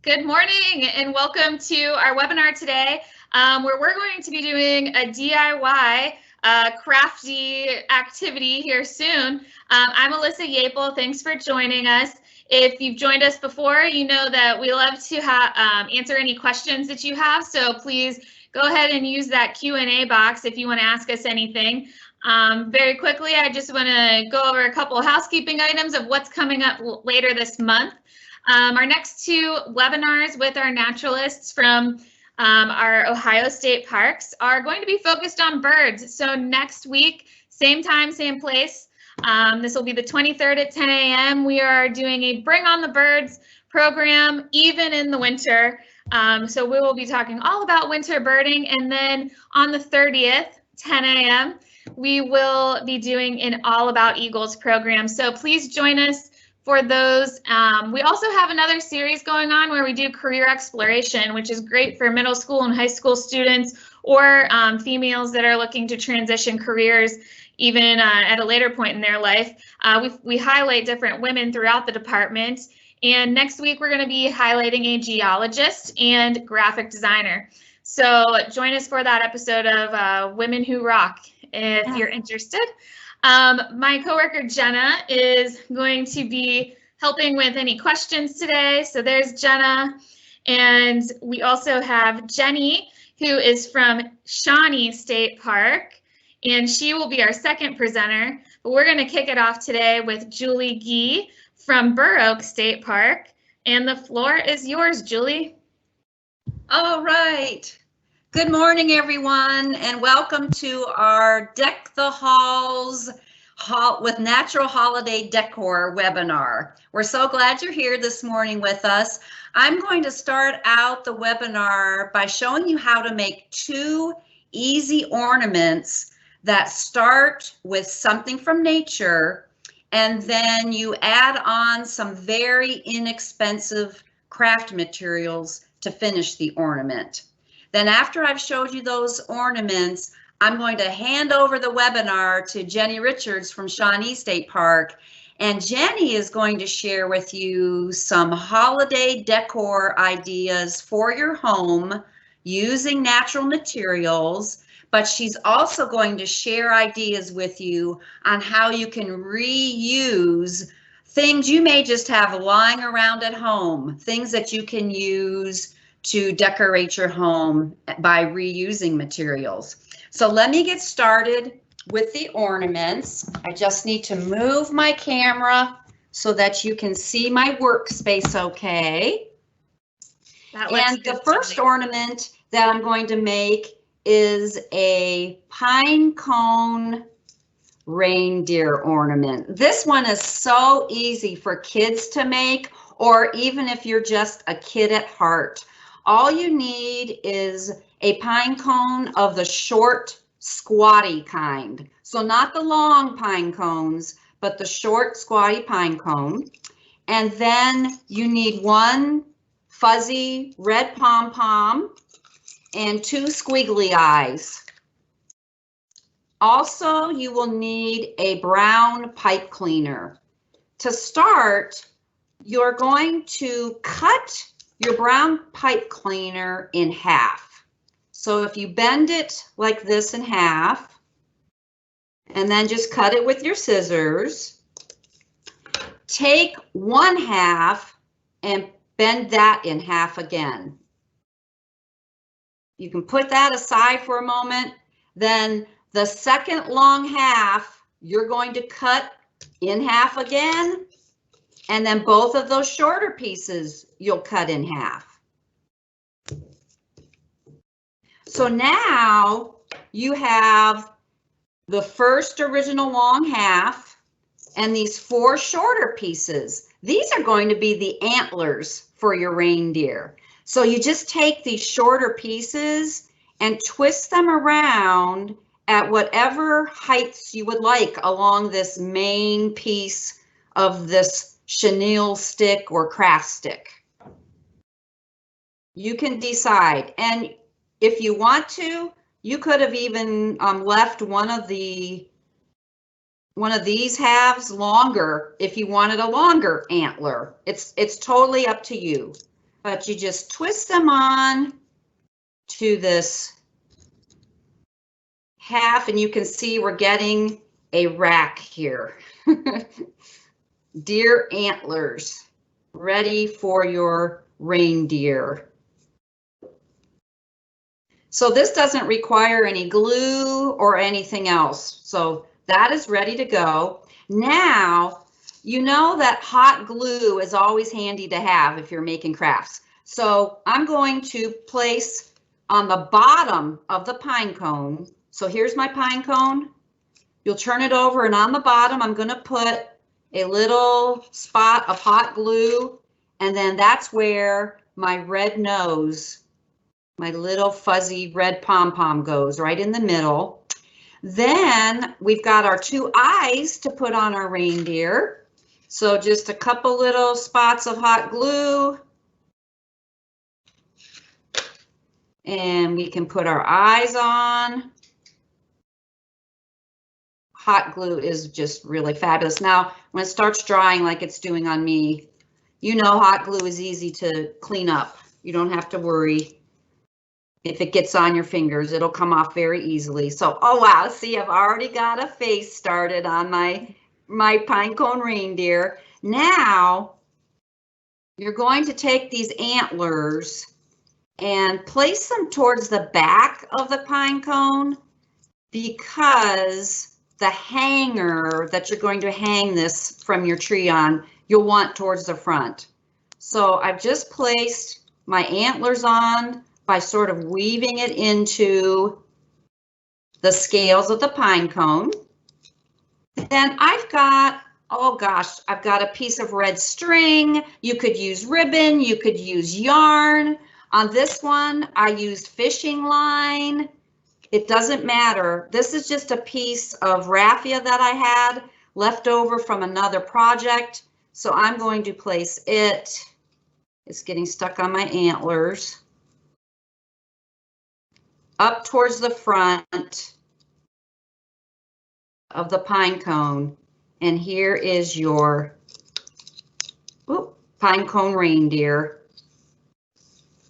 Good morning and welcome to our webinar today where we're going to be doing a DIY crafty activity here soon. I'm Alyssa Yapel. Thanks for joining us. If you've joined us before, you know that we love to answer any questions that you have. So please go ahead and use that Q&A box if you want to ask us anything. Very quickly, I just want to go over a couple of housekeeping items of what's coming up later this month. Our next two webinars with our naturalists from our Ohio State Parks are going to be focused on birds. So next week, same time, same place. This will be the 23rd at 10 a.m. We are doing a Bring on the Birds program, even in the winter. So we will be talking all about winter birding. And then on the 30th, 10 a.m., we will be doing an All About Eagles program. So please join us for those. We also have another series going on where we do career exploration, which is great for middle school and high school students or females that are looking to transition careers even at a later point in their life. We highlight different women throughout the department. And next week, we're going to be highlighting a geologist and graphic designer. So join us for that episode of Women Who Rock if you're interested. My coworker Jenna is going to be helping with any questions today. So there's Jenna. And we also have Jenny, who is from Shawnee State Park, and she will be our second presenter. But we're going to kick it off today with Julie Gee from Burr Oak State Park. And the floor is yours, Julie. All right. Good morning, everyone, and welcome to our Deck the Halls with Natural Holiday Decor webinar. We're so glad you're here this morning with us. I'm going to start out the webinar by showing you how to make two easy ornaments that start with something from nature, and then you add on some very inexpensive craft materials to finish the ornament. Then after I've showed you those ornaments, I'm going to hand over the webinar to Jenny Richards from Shawnee State Park. And Jenny is going to share with you some holiday decor ideas for your home using natural materials. But she's also going to share ideas with you on how you can reuse things you may just have lying around at home, things that you can use to decorate your home by reusing materials. So let me get started with the ornaments. I just need to move my camera so that you can see my workspace okay. And the first ornament that I'm going to make is a Pinecone reindeer ornament. This one is so easy for kids to make, or even if you're just a kid at heart. All you need is a pine cone of the short, squatty kind. So not the long pine cones, but the short, squatty pine cone. And then you need one fuzzy red pom-pom and two squiggly eyes. Also, you will need a brown pipe cleaner. To start, you're going to cut your brown pipe cleaner in half. So if you bend it like this in half, and then just cut it with your scissors, take one half and bend that in half again. You can put that aside for a moment. Then the second long half, you're going to cut in half again. And then both of those shorter pieces, you'll cut in half. So now you have the first original long half and these four shorter pieces. These are going to be the antlers for your reindeer. So you just take these shorter pieces and twist them around at whatever heights you would like along this main piece of this chenille stick or craft stick. You can decide, and if you want to, you could have even left one of these halves longer if you wanted a longer antler. It's totally up to you. but you just twist them on to this half, and you can see we're getting a rack here. Deer antlers, ready for your reindeer. So this doesn't require any glue or anything else. So that is ready to go. Now, you know that hot glue is always handy to have if you're making crafts. So I'm going to place on the bottom of the pine cone. So here's my pine cone. You'll turn it over, and on the bottom, I'm going to put a little spot of hot glue. And then that's where my red nose, my little fuzzy red pom-pom goes, right in the middle. Then we've got our two eyes to put on our reindeer. So just a couple little spots of hot glue. And we can put our eyes on. Hot glue is just really fabulous. Now, when it starts drying like it's doing on me, you know hot glue is easy to clean up. You don't have to worry. If it gets on your fingers, it'll come off very easily. So, oh wow, see, I've already got a face started on my pinecone reindeer. Now, you're going to take these antlers and place them towards the back of the pinecone, because the hanger that you're going to hang this from your tree on, you'll want towards the front. So I've just placed my antlers on by sort of weaving it into the scales of the pine cone. Then I've got, oh gosh, I've got a piece of red string. You could use ribbon, you could use yarn. On this one, I used fishing line. It doesn't matter. This is just a piece of raffia that I had left over from another project. So I'm going to place it. It's getting stuck on my antlers. Up towards the front of the pine cone. And here is your pine cone reindeer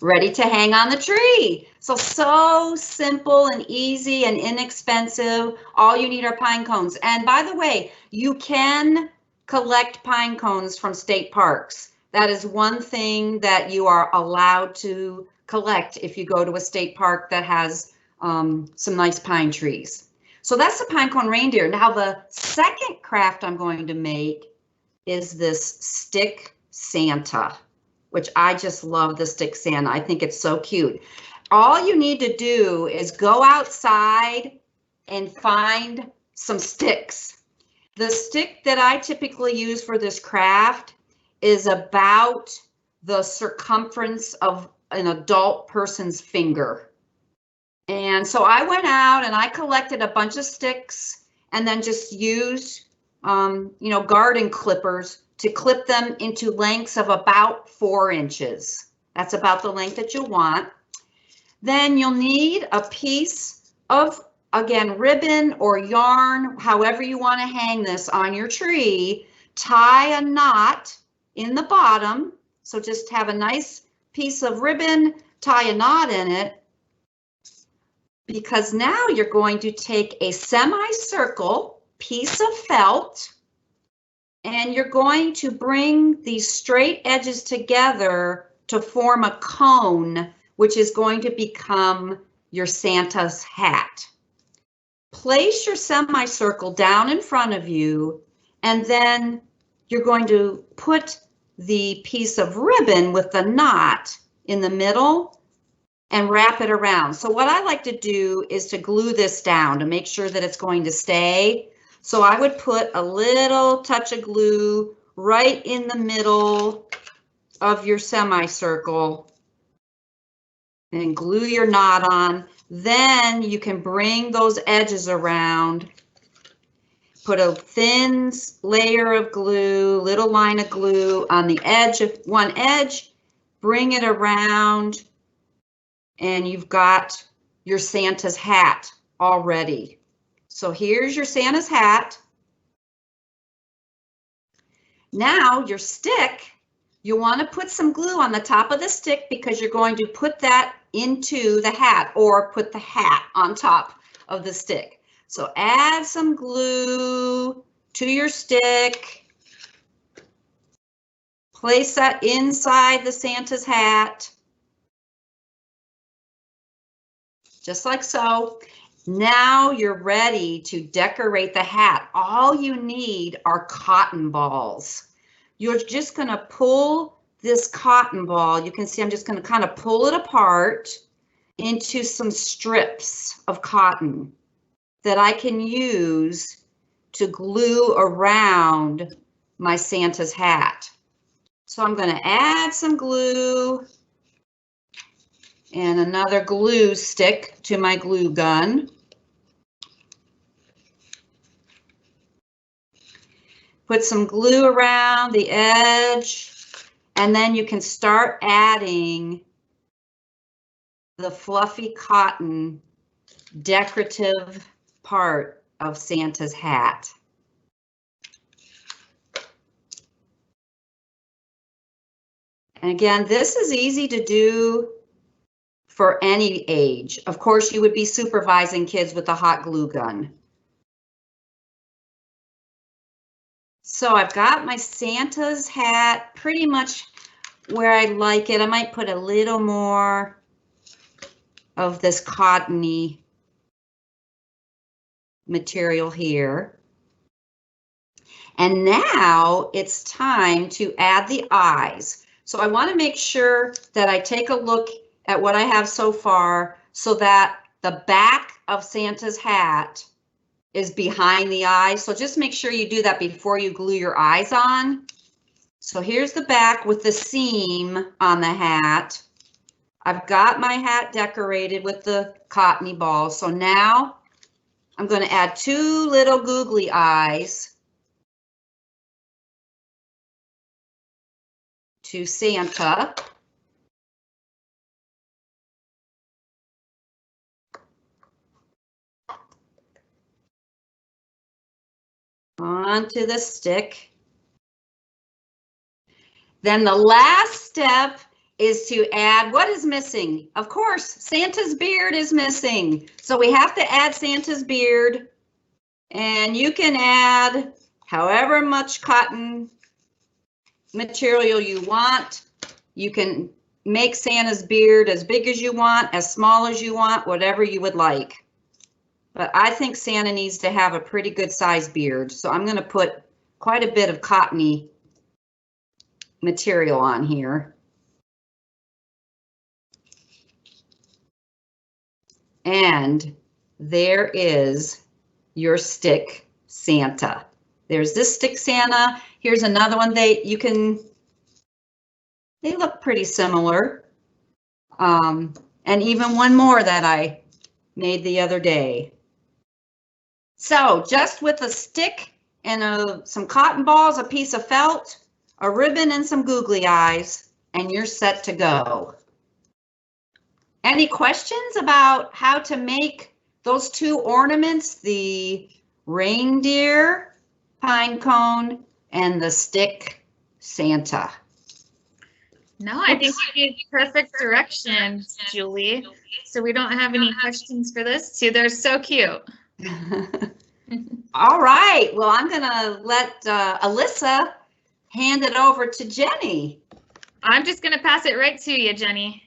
ready to hang on the tree. So simple and easy and inexpensive. All you need are pine cones. And by the way, you can collect pine cones from state parks. That is one thing that you are allowed to collect if you go to a state park that has some nice pine trees. So that's the pinecone reindeer. Now the second craft I'm going to make is this stick Santa, which I just love the stick Santa. I think it's so cute. All you need to do is go outside and find some sticks. The stick that I typically use for this craft is about the circumference of an adult person's finger. And so I went out and I collected a bunch of sticks and then just used, garden clippers to clip them into lengths of about 4 inches. That's about the length that you'll want. Then you'll need a piece of, again, ribbon or yarn, however you want to hang this on your tree. Tie a knot in the bottom. So just have a nice piece of ribbon, tie a knot in it, because now you're going to take a semicircle piece of felt and you're going to bring these straight edges together to form a cone, which is going to become your Santa's hat. Place your semicircle down in front of you, and then you're going to put the piece of ribbon with the knot in the middle and wrap it around. So what I like to do is to glue this down to make sure that it's going to stay. So I would put a little touch of glue right in the middle of your semicircle and glue your knot on. Then you can bring those edges around, put a thin layer of glue, little line of glue on the edge of one edge, bring it around, and you've got your Santa's hat already. So here's your Santa's hat. Now your stick, You want to put some glue on the top of the stick because you're going to put that into the hat or put the hat on top of the stick. So add some glue to your stick. Place that inside the Santa's hat. Just like so. Now you're ready to decorate the hat. All you need are cotton balls. You're just going to pull this cotton ball. You can see I'm just going to kind of pull it apart into some strips of cotton that I can use to glue around my Santa's hat. So I'm going to add some glue and another glue stick to my glue gun. Put some glue around the edge, and then you can start adding the fluffy cotton decorative part of Santa's hat. And again, this is easy to do for any age. Of course, you would be supervising kids with a hot glue gun. So I've got my Santa's hat pretty much where I like it. I might put a little more of this cottony material here. And now it's time to add the eyes. So I want to make sure that I take a look at what I have so far so that the back of Santa's hat is behind the eyes. So just make sure you do that before you glue your eyes on. So here's the back with the seam on the hat. I've got my hat decorated with the cottony balls. So now I'm going to add 2 little googly eyes to Santa. Onto the stick. Then the last step is to add what is missing. Of course, Santa's beard is missing. So we have to add Santa's beard. And you can add however much cotton material you want. You can make Santa's beard as big as you want, as small as you want, whatever you would like. But I think Santa needs to have a pretty good sized beard. So I'm going to put quite a bit of cottony material on here. And there is your stick Santa. There's this stick Santa. Here's another one. They look pretty similar. And even one more that I made the other day. So just with a stick and some cotton balls, a piece of felt, a ribbon, and some googly eyes, and you're set to go. Any questions about how to make those 2 ornaments, the reindeer, Pinecone, and the stick Santa? No, I think you gave perfect direction, Julie. So we don't have any questions for this 2. They're so cute. All right. Well, I'm going to let Alyssa hand it over to Jenny. I'm just going to pass it right to you, Jenny.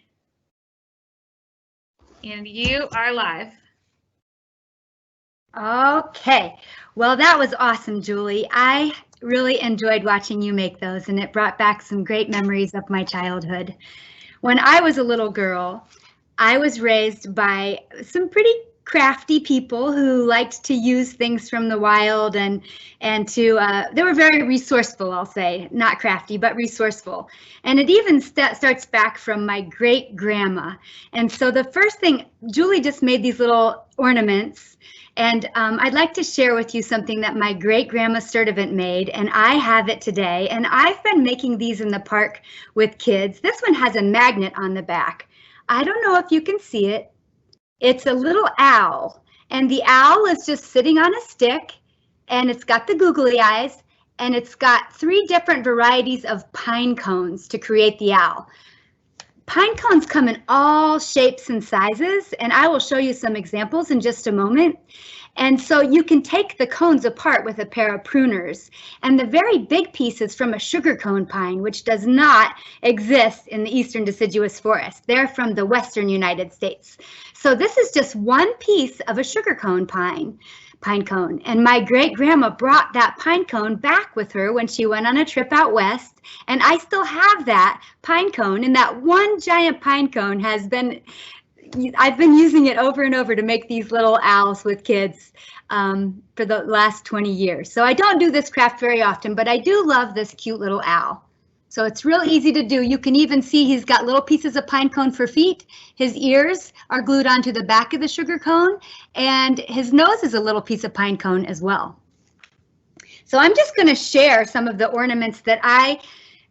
And you are live. Okay. Well, that was awesome, Julie. I really enjoyed watching you make those, and it brought back some great memories of my childhood. When I was a little girl, I was raised by some pretty crafty people who liked to use things from the wild and they were very resourceful, I'll say, not crafty, but resourceful. And it even starts back from my great grandma. And so the first thing, Julie just made these little ornaments, and I'd like to share with you something that my great grandma Sturdivant made, and I have it today. And I've been making these in the park with kids. This one has a magnet on the back. I don't know if you can see it. It's a little owl, and the owl is just sitting on a stick, and it's got the googly eyes, and it's got 3 different varieties of pine cones to create the owl. Pine cones come in all shapes and sizes, and I will show you some examples in just a moment. And so you can take the cones apart with a pair of pruners. And the very big pieces from a sugar cone pine, which does not exist in the eastern deciduous forest. They're from the western United States. So this is just one piece of a sugar cone pine cone. And my great-grandma brought that pine cone back with her when she went on a trip out west. And I still have that pine cone, and that one giant pine cone I've been using it over and over to make these little owls with kids for the last 20 years. So I don't do this craft very often, but I do love this cute little owl. So it's real easy to do. You can even see he's got little pieces of pine cone for feet. His ears are glued onto the back of the sugar cone, and his nose is a little piece of pine cone as well. So I'm just going to share some of the ornaments that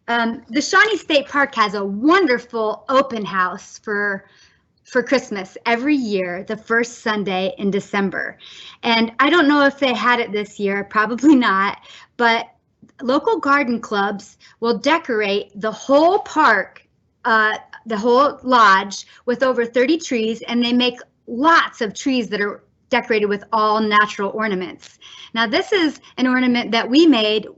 the Shawnee State Park has a wonderful open house for Christmas every year, the first Sunday in December. And I don't know if they had it this year, probably not, but local garden clubs will decorate the whole park, the whole lodge with over 30 trees, and they make lots of trees that are decorated with all natural ornaments. Now this is an ornament that we made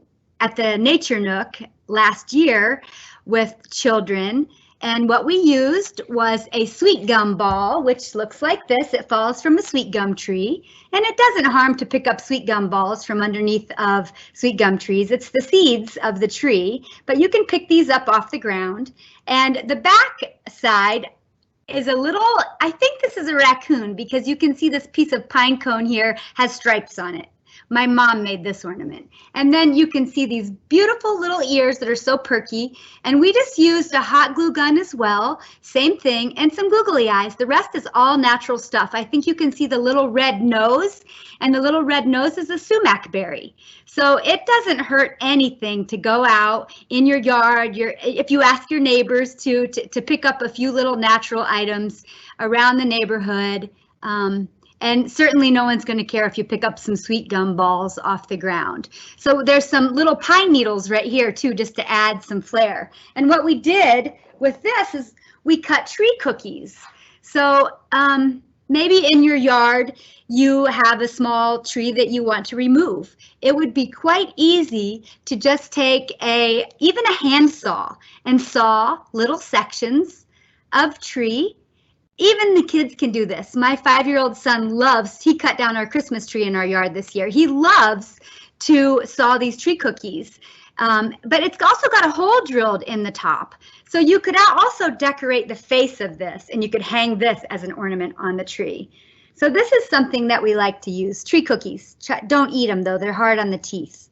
at the Nature Nook last year with children. And what we used was a sweet gum ball, which looks like this. It falls from a sweet gum tree, and it doesn't harm to pick up sweet gum balls from underneath of sweet gum trees. It's the seeds of the tree, but you can pick these up off the ground. And the back side is a little, I think this is a raccoon, because you can see this piece of pine cone here has stripes on it. My mom made this ornament. And then you can see these beautiful little ears that are so perky. And we just used a hot glue gun as well. Same thing, and some googly eyes. The rest is all natural stuff. I think you can see the little red nose, and the little red nose is a sumac berry. So it doesn't hurt anything to go out in your yard. If you ask your neighbors to pick up a few little natural items around the neighborhood. And certainly no one's going to care if you pick up some sweet gum balls off the ground. So there's some little pine needles right here too, just to add some flair. And what we did with this is we cut tree cookies. So maybe in your yard you have a small tree that you want to remove. It would be quite easy to just take even a handsaw and saw little sections of tree. Even the kids can do this. My 5-year-old son he cut down our Christmas tree in our yard this year. He loves to saw these tree cookies, but it's also got a hole drilled in the top. So you could also decorate the face of this, and you could hang this as an ornament on the tree. So this is something that we like to use, tree cookies. Don't eat them though, they're hard on the teeth.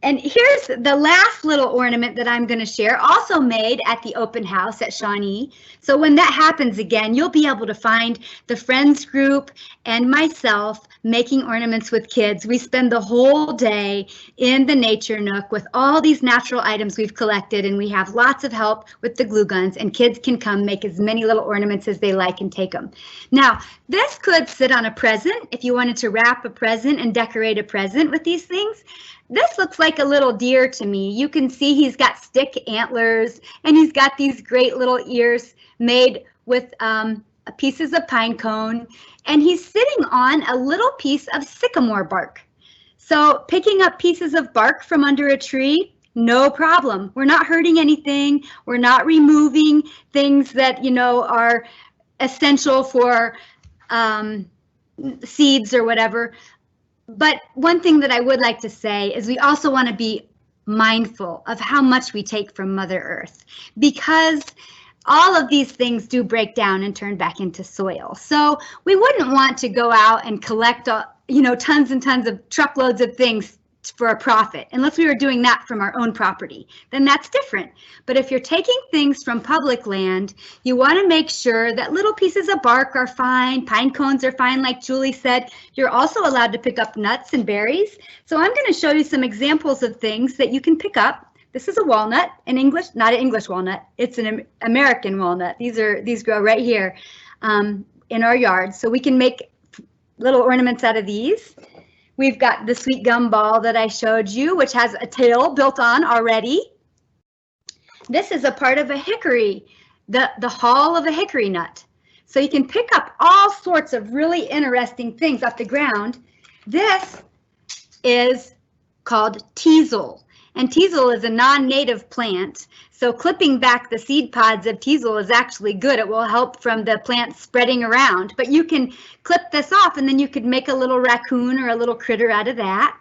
And here's the last little ornament that I'm going to share, also made at the open house at Shawnee. So when that happens again, you'll be able to find the Friends group and myself making ornaments with kids. We spend the whole day in the Nature Nook with all these natural items we've collected, and we have lots of help with the glue guns, and kids can come make as many little ornaments as they like and take them. Now, this could sit on a present if you wanted to wrap a present and decorate a present with these things. This looks like a little deer to me. You can see he's got stick antlers, and he's got these great little ears made with pieces of pine cone, and he's sitting on a little piece of sycamore bark. So picking up pieces of bark from under a tree, no problem. We're not hurting anything. We're not removing things that, are essential for seeds or whatever. But one thing that I would like to say is we also want to be mindful of how much we take from Mother Earth, because all of these things do break down and turn back into soil. So we wouldn't want to go out and collect, tons and tons of truckloads of things for a profit, unless we were doing that from our own property. Then that's different. But if you're taking things from public land, you want to make sure that little pieces of bark are fine, pine cones are fine, like Julie said. You're also allowed to pick up nuts and berries. So I'm going to show you some examples of things that you can pick up. This is a walnut, not an English walnut, it's an American walnut. These grow right here in our yard. So we can make little ornaments out of these. We've got the sweet gum ball that I showed you, which has a tail built on already. This is a part of a hickory, the hull of a hickory nut. So you can pick up all sorts of really interesting things off the ground. This is called Teasel, and Teasel is a non-native plant. So clipping back the seed pods of Teasel is actually good. It will help from the plant spreading around, but you can clip this off and then you could make a little raccoon or a little critter out of that.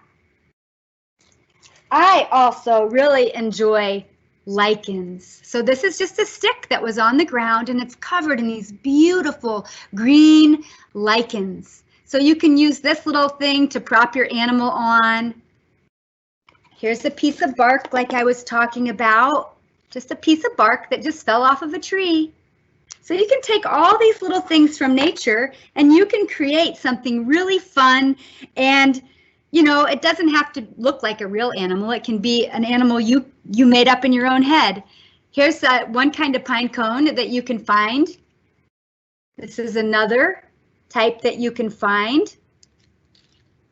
I also really enjoy lichens. So this is just a stick that was on the ground and it's covered in these beautiful green lichens. So you can use this little thing to prop your animal on. Here's a piece of bark like I was talking about. Just a piece of bark that just fell off of a tree. So you can take all these little things from nature and you can create something really fun, and you know, it doesn't have to look like a real animal. It can be an animal you made up in your own head. Here's one kind of pine cone that you can find. This is another type that you can find.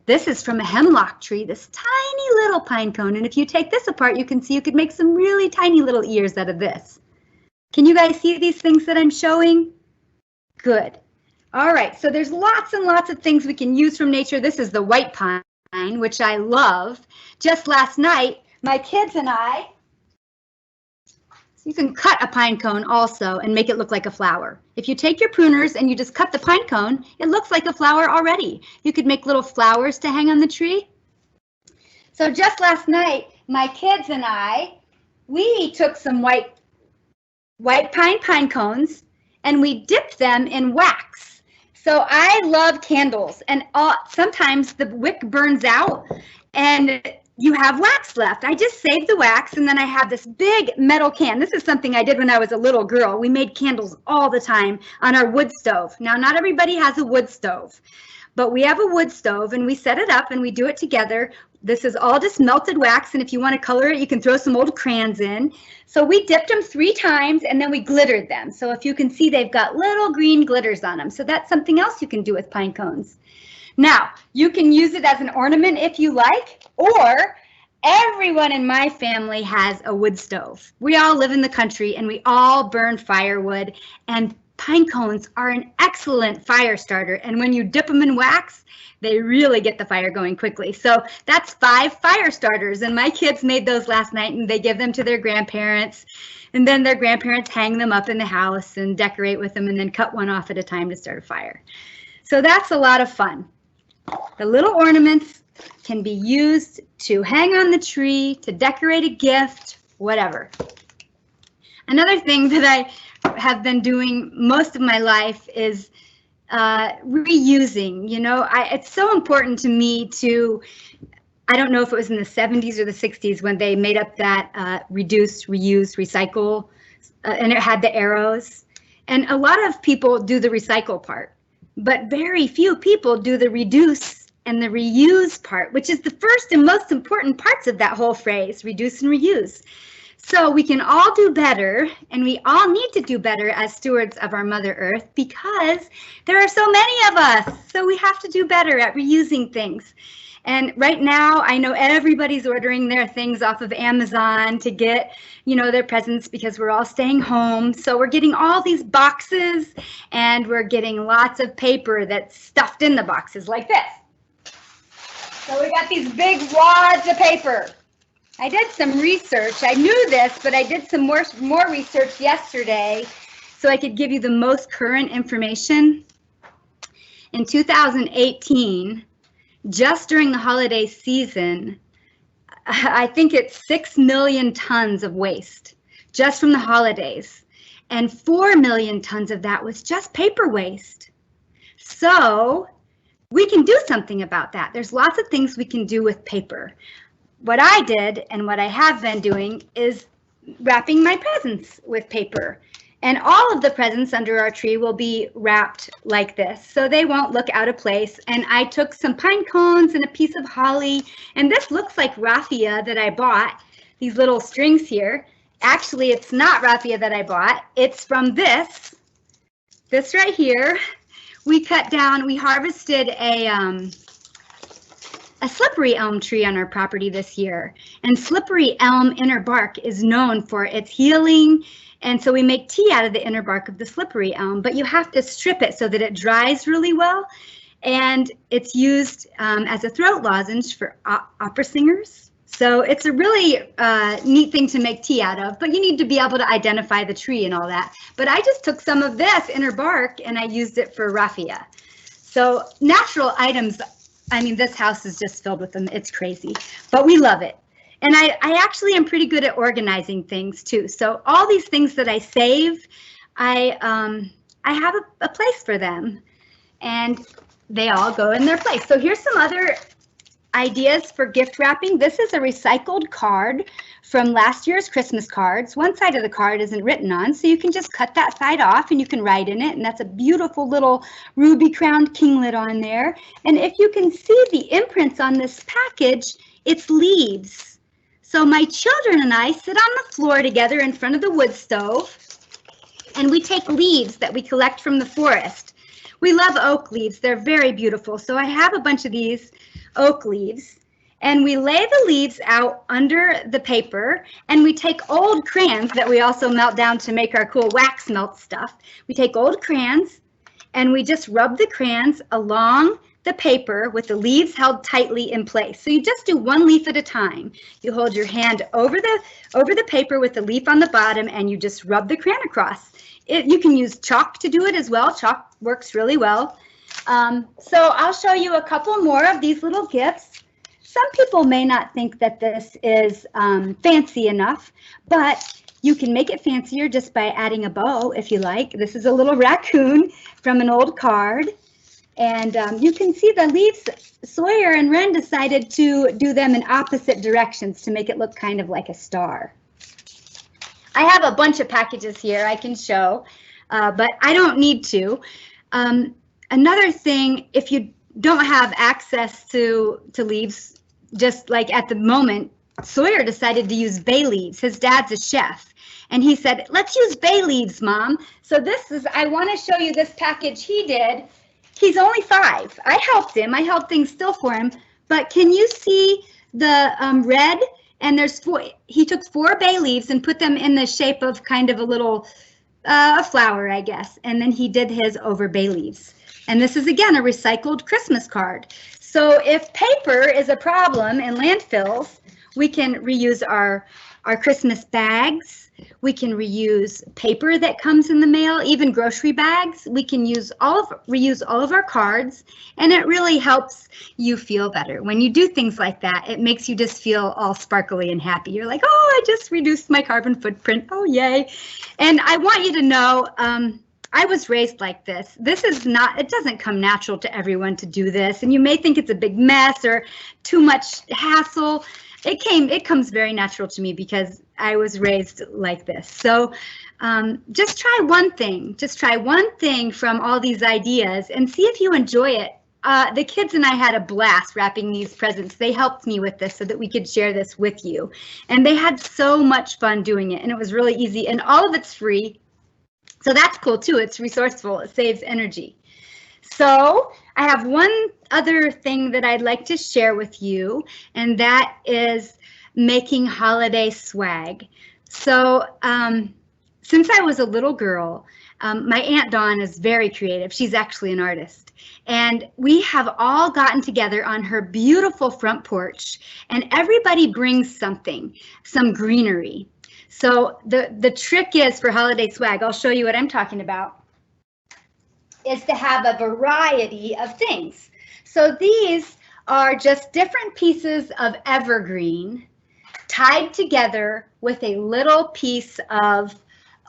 This is from a hemlock tree, this tiny little pine cone. And if you take this apart, you can see you could make some really tiny little ears out of this. Can you guys see these things that I'm showing? Good. All right, so there's lots and lots of things we can use from nature. This is the white pine, which I love. Just last night, my kids and I, you can cut a pine cone also and make it look like a flower. If you take your pruners and you just cut the pine cone, it looks like a flower already. You could make little flowers to hang on the tree. So just last night, my kids and I, we took some white pine cones and we dipped them in wax. So I love candles, and sometimes the wick burns out and you have wax left. I just save the wax, and then I have this big metal can. This is something I did when I was a little girl. We made candles all the time on our wood stove. Now, not everybody has a wood stove, but we have a wood stove and we set it up and we do it together. This is all just melted wax, and if you want to color it, you can throw some old crayons in. So we dipped them 3 times and then we glittered them. So if you can see, they've got little green glitters on them. So that's something else you can do with pine cones. Now, you can use it as an ornament if you like, or everyone in my family has a wood stove. We all live in the country and we all burn firewood, and pine cones are an excellent fire starter. And when you dip them in wax, they really get the fire going quickly. So that's 5 fire starters, and my kids made those last night and they give them to their grandparents, and then their grandparents hang them up in the house and decorate with them and then cut one off at a time to start a fire. So that's a lot of fun. The little ornaments can be used to hang on the tree, to decorate a gift, whatever. Another thing that I have been doing most of my life is reusing. You know, it's so important to me to, I don't know if it was in the 70s or the 60s when they made up that reduce, reuse, recycle, and it had the arrows. And a lot of people do the recycle part, but very few people do the reduce and the reuse part, which is the first and most important parts of that whole phrase, reduce and reuse. So we can all do better, and we all need to do better as stewards of our Mother Earth because there are so many of us. So we have to do better at reusing things. And right now, I know everybody's ordering their things off of Amazon to get, you know, their presents because we're all staying home. So we're getting all these boxes, and we're getting lots of paper that's stuffed in the boxes like this. So we got these big wads of paper. I did some research. I knew this, but I did some more research yesterday so I could give you the most current information. In 2018, just during the holiday season, I think it's 6 million tons of waste just from the holidays, and 4 million tons of that was just paper waste. So we can do something about that. There's lots of things we can do with paper. What I did and what I have been doing is wrapping my presents with paper. And all of the presents under our tree will be wrapped like this, so they won't look out of place. And I took some pine cones and a piece of holly, and this looks like raffia that I bought, these little strings here. Actually, it's not raffia that I bought. It's from this right here. We cut down, we harvested a a slippery elm tree on our property this year. And slippery elm inner bark is known for its healing. And so we make tea out of the inner bark of the slippery elm, but you have to strip it so that it dries really well. And it's used as a throat lozenge for opera singers. So it's a really neat thing to make tea out of, but you need to be able to identify the tree and all that. But I just took some of this inner bark and I used it for raffia. So natural items, I mean, this house is just filled with them. It's crazy, but we love it. And I actually am pretty good at organizing things too. So all these things that I save, I have a place for them, and they all go in their place. So here's some other ideas for gift wrapping. This is a recycled card from last year's Christmas cards. One side of the card isn't written on, so you can just cut that side off and you can write in it. And that's a beautiful little ruby crowned kinglet on there. And if you can see the imprints on this package, it's leaves. So my children and I sit on the floor together in front of the wood stove, and we take leaves that we collect from the forest. We love oak leaves. They're very beautiful. So I have a bunch of these oak leaves, and we lay the leaves out under the paper, and we take old crayons that we also melt down to make our cool wax melt stuff. We take old crayons and we just rub the crayons along the paper with the leaves held tightly in place. So you just do one leaf at a time. You hold your hand over the paper with the leaf on the bottom, and you just rub the crayon across. You can use chalk to do it as well. Chalk works really well. So I'll show you a couple more of these little gifts. Some people may not think that this is fancy enough, but you can make it fancier just by adding a bow if you like. This is a little raccoon from an old card. And you can see the leaves. Sawyer and Wren decided to do them in opposite directions to make it look kind of like a star. I have a bunch of packages here I can show, but I don't need to. Another thing, if you don't have access to leaves, just like at the moment, Sawyer decided to use bay leaves. His dad's a chef, and he said, let's use bay leaves, Mom. So I want to show you this package he did. He's only 5. I helped him. I held things still for him. But can you see the red? And there's 4. He took 4 bay leaves and put them in the shape of kind of a little flower, I guess. And then he did his over bay leaves. And this is, again, a recycled Christmas card. So if paper is a problem in landfills, we can reuse our Christmas bags. We can reuse paper that comes in the mail, even grocery bags. We can reuse all of our cards, and it really helps you feel better. When you do things like that, it makes you just feel all sparkly and happy. You're like, oh, I just reduced my carbon footprint. Oh, yay. And I want you to know, I was raised like this. It doesn't come natural to everyone to do this. And you may think it's a big mess or too much hassle. It comes very natural to me because I was raised like this. So just try one thing. Just try one thing from all these ideas and see if you enjoy it. The kids and I had a blast wrapping these presents. They helped me with this so that we could share this with you. And they had so much fun doing it, and it was really easy, and all of it's free. So that's cool too. It's resourceful. It saves energy. So I have one other thing that I'd like to share with you, and that is making holiday swag. So since I was a little girl, my Aunt Dawn is very creative. She's actually an artist. And we have all gotten together on her beautiful front porch, and everybody brings something, some greenery. So the trick is for holiday swag, I'll show you what I'm talking about, is to have a variety of things. So these are just different pieces of evergreen tied together with a little piece of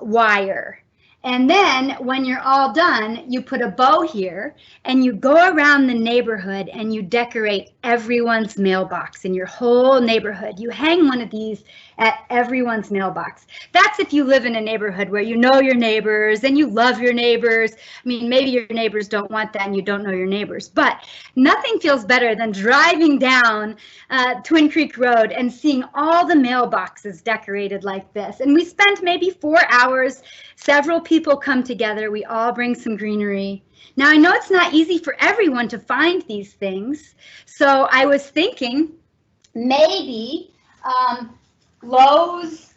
wire. And then when you're all done, you put a bow here and you go around the neighborhood and you decorate everyone's mailbox in your whole neighborhood. You hang one of these at everyone's mailbox. That's if you live in a neighborhood where you know your neighbors and you love your neighbors. I mean, maybe your neighbors don't want that and you don't know your neighbors, but nothing feels better than driving down Twin Creek Road and seeing all the mailboxes decorated like this. And we spent maybe 4 hours, several people people come together. We all bring some greenery. Now, I know it's not easy for everyone to find these things, so I was thinking maybe Lowe's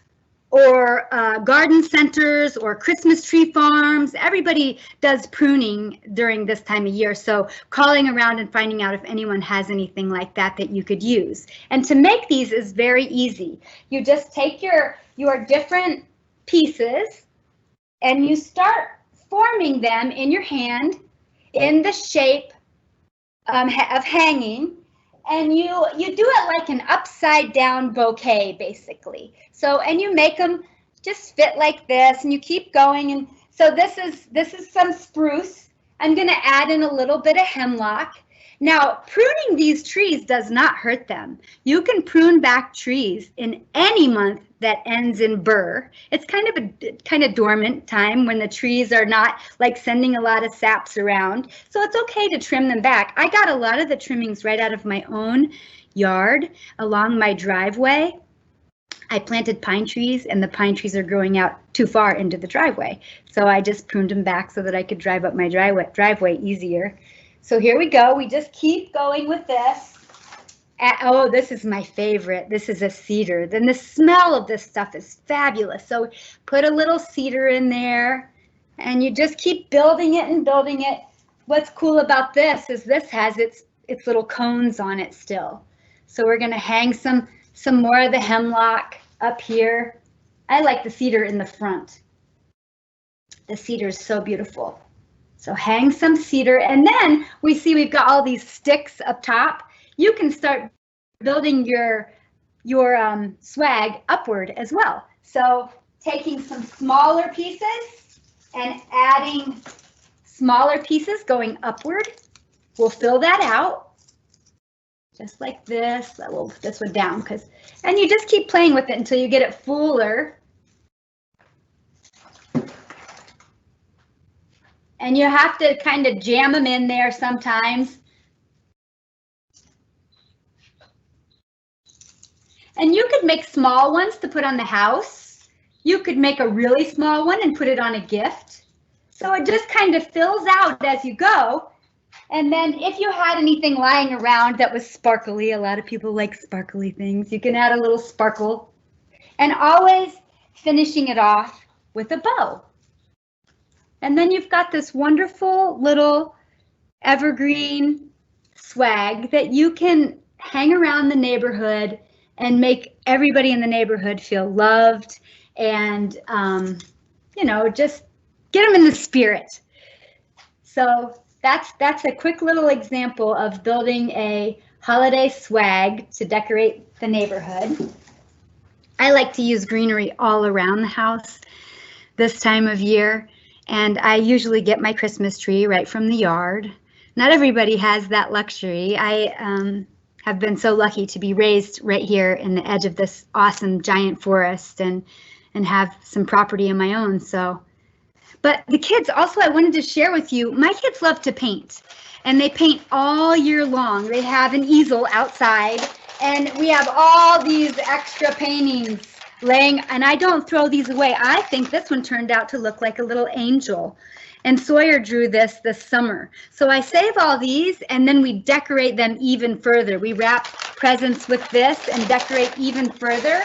or garden centers or Christmas tree farms. Everybody does pruning during this time of year, so calling around and finding out if anyone has anything like that that you could use. And to make these is very easy. You just take your different pieces and you start forming them in your hand in the shape of hanging. And you do it like an upside down bouquet, basically. So, and you make them just fit like this, and you keep going. And so this is some spruce. I'm going to add in a little bit of hemlock. Now, pruning these trees does not hurt them. You can prune back trees in any month that ends in burr. It's kind of dormant time when the trees are not like sending a lot of saps around. So it's okay to trim them back. I got a lot of the trimmings right out of my own yard along my driveway. I planted pine trees, and the pine trees are growing out too far into the driveway. So I just pruned them back so that I could drive up my driveway easier. So here we go. We just keep going with this. Oh, this is my favorite. This is a cedar. Then the smell of this stuff is fabulous. So put a little cedar in there, and you just keep building it and building it. What's cool about this is this has its little cones on it still. So we're going to hang some more of the hemlock up here. I like the cedar in the front. The cedar is so beautiful. So hang some cedar, and then we've got all these sticks up top. You can start building your swag upward as well. So taking some smaller pieces and adding smaller pieces going upward, we'll fill that out just like this. I will put this one down and you just keep playing with it until you get it fuller. And you have to kind of jam them in there sometimes. And you could make small ones to put on the house. You could make a really small one and put it on a gift. So it just kind of fills out as you go. And then if you had anything lying around that was sparkly, a lot of people like sparkly things, you can add a little sparkle. And always finishing it off with a bow. And then you've got this wonderful little evergreen swag that you can hang around the neighborhood and make everybody in the neighborhood feel loved and, you know, just get them in the spirit. So that's a quick little example of building a holiday swag to decorate the neighborhood. I like to use greenery all around the house this time of year. And I usually get my Christmas tree right from the yard. Not everybody has that luxury. I have been so lucky to be raised right here in the edge of this awesome giant forest and have some property of my own. So, but the kids also, I wanted to share with you, my kids love to paint, and they paint all year long. They have an easel outside, and we have all these extra paintings laying, and I don't throw these away. I think this one turned out to look like a little angel, and Sawyer drew this summer. So I save all these, and then we decorate them even further. We wrap presents with this and decorate even further.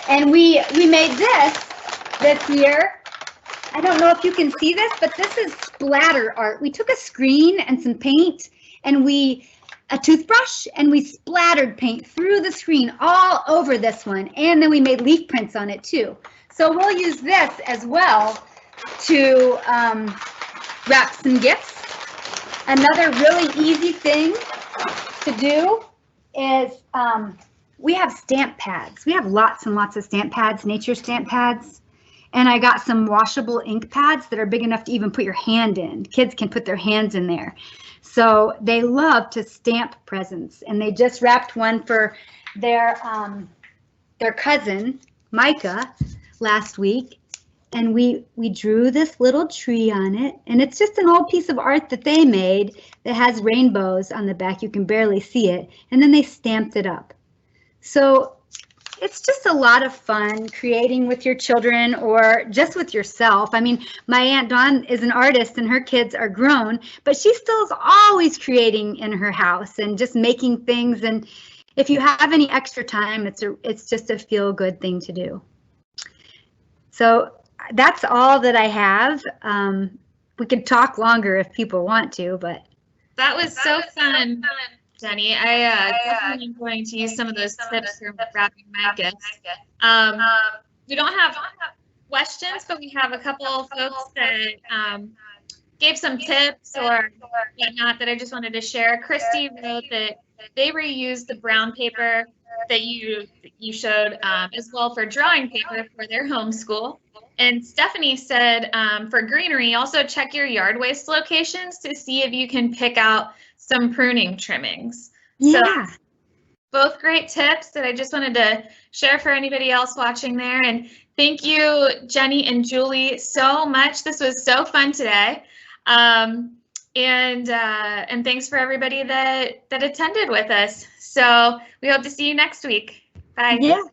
And we made this year. I don't know if you can see this, but this is splatter art. We took a screen and some paint, and a toothbrush, and we splattered paint through the screen all over this one, and then we made leaf prints on it too. So we'll use this as well to wrap some gifts. Another really easy thing to do is we have stamp pads. We have lots and lots of stamp pads, nature stamp pads. And I got some washable ink pads that are big enough to even put your hand in. Kids can put their hands in there. So they love to stamp presents, and they just wrapped one for their cousin, Micah, last week. And we drew this little tree on it, and it's just an old piece of art that they made that has rainbows on the back. You can barely see it. And then they stamped it up. So it's just a lot of fun creating with your children or just with yourself. I mean, my Aunt Dawn is an artist and her kids are grown, but she still is always creating in her house and just making things. And if you have any extra time, it's just a feel-good thing to do. So that's all that I have. We could talk longer if people want to, but. That was so fun, Jenny. I definitely am going to use some of those tips for wrapping my gifts. We don't have questions, but we have a couple of folks that gave some tips or whatnot that I just wanted to share. Christy wrote that they reused the brown paper that you showed as well for drawing paper for their homeschool. And Stephanie said for greenery, also check your yard waste locations to see if you can pick out some pruning trimmings. Yeah. So both great tips that I just wanted to share for anybody else watching there. And thank you, Jenny and Julie, so much. This was so fun today. And thanks for everybody that attended with us. So we hope to see you next week. Bye. Yeah.